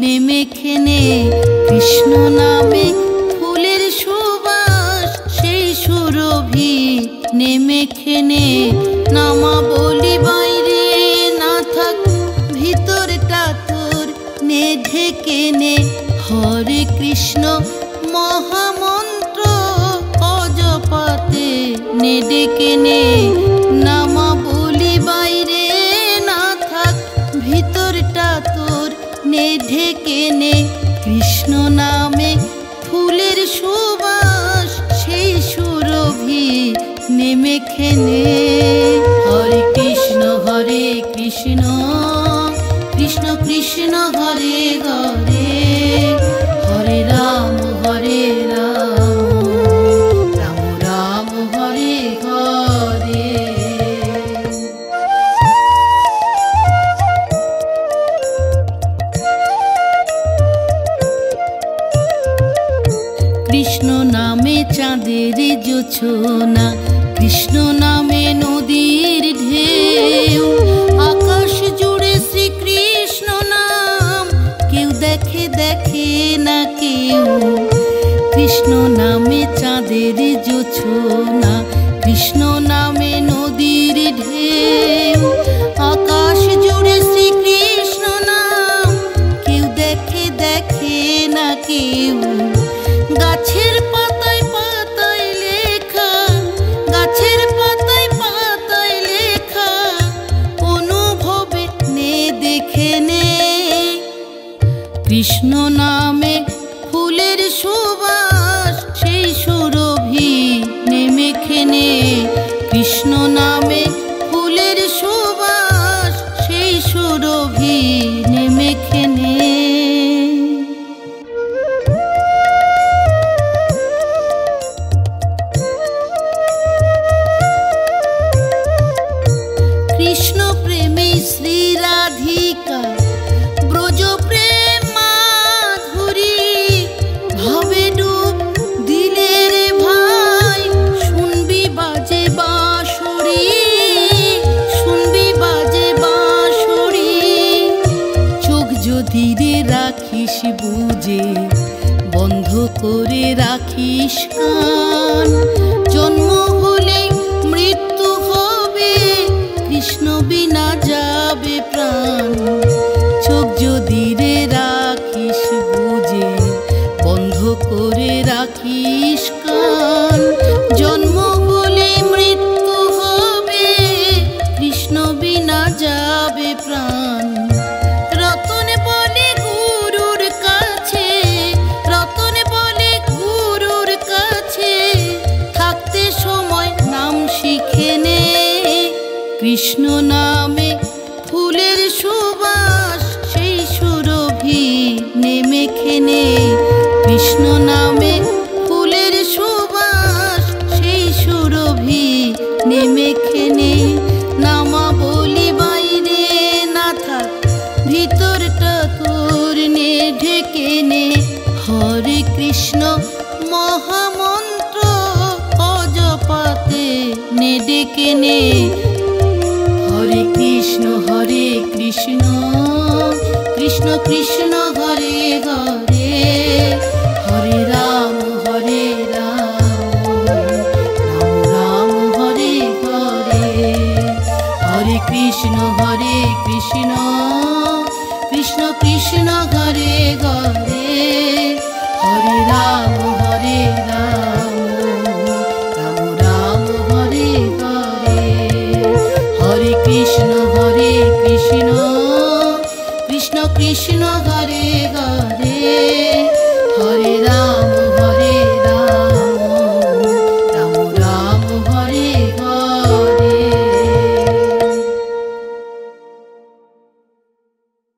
নেমে খেনে কৃষ্ণ নামে ফুলের সুবাস সেই সুরভি নেমে খেনে নামা বলি বাইরে না থাক ভিতরটা তোর নে ঢেকে নে হরে কৃষ্ণ মহামন্ত্র অজপাতে নে ডেকে নে নামা বলি বাইরে না থাক ভিতরটা তোর নে ঢেকে নে কৃষ্ণ নামে ফুলের সুবাস সেই সুরভি নেমে খেনে হরে কৃষ্ণ কৃষ্ণ কৃষ্ণ হরে হরে হরে রাম রাম রাম হরে হরে কৃষ্ণ নামে চাঁদের জোছনা কৃষ্ণ নামে নদীর ঢেউ আকাশ জুড়ে শ্রীকৃষ্ণ নাম কেউ দেখে দেখে না কেউ কৃষ্ণ নামে চাঁদের জোছনা কৃষ্ণ নামে নদীর ঢেউ আকাশ জুড়ে শ্রীকৃষ্ণ নাম কেউ দেখে দেখে না কেউ গাছের পাতায় পাতায় লেখা গাছের পাতায় পাতায় লেখা অনুভবে নে দেখে নে কৃষ্ণ নামে ফুলের সুবাস সেই সুরভি নেমে খেনে কৃষ্ণ নামে ফুলের সুবাস সেই সুরভি নেমে খেনে কৃষ্ণ প্রেমে শ্রী রাধিকা ব্রজ প্রেম মাধুরী ভাবে ডুব দিলে রে ভাই শুনবি বাজে বাঁশরি শুনবি বাজে বাঁশরি চোখ যদি রে রাখিস বুঝে বন্ধ করে রাখিস কান জন্ম হলে মৃত্যু হবে কৃষ্ণ বিনা যাবে প্রাণ চোখ যদি রে রাখিস বুঝে বন্ধ করে রাখিস কান জন্ম হলে মৃত্যু হবে কৃষ্ণ বিনা যাবে প্রাণ রতন বলে গুরুর কাছে রতন বলে গুরুর কাছে থাকতে সময় নাম শিখে নে কৃষ্ণ নামে ফুলের সুবাস সেই সুরভি নেমে খেনে কৃষ্ণ নামে ফুলের সুবাস সেই সুরভি নেমে খেনে নামা বলি বাইরে না থাক ভিতরটা তোর নে ঢেকে নে হরে কৃষ্ণ মহামন্ত্র অজপাতে নে ডেকে নে হরে কৃষ্ণ কৃষ্ণ কৃষ্ণ হরে হরে হরে রাম রাম রাম হরে হরে হরে কৃষ্ণ কৃষ্ণ কৃষ্ণ হরে হরে হরে রাম রাম রাম হরে হরে হরে কৃষ্ণ কৃষ্ণ কৃষ্ণ হরে হরে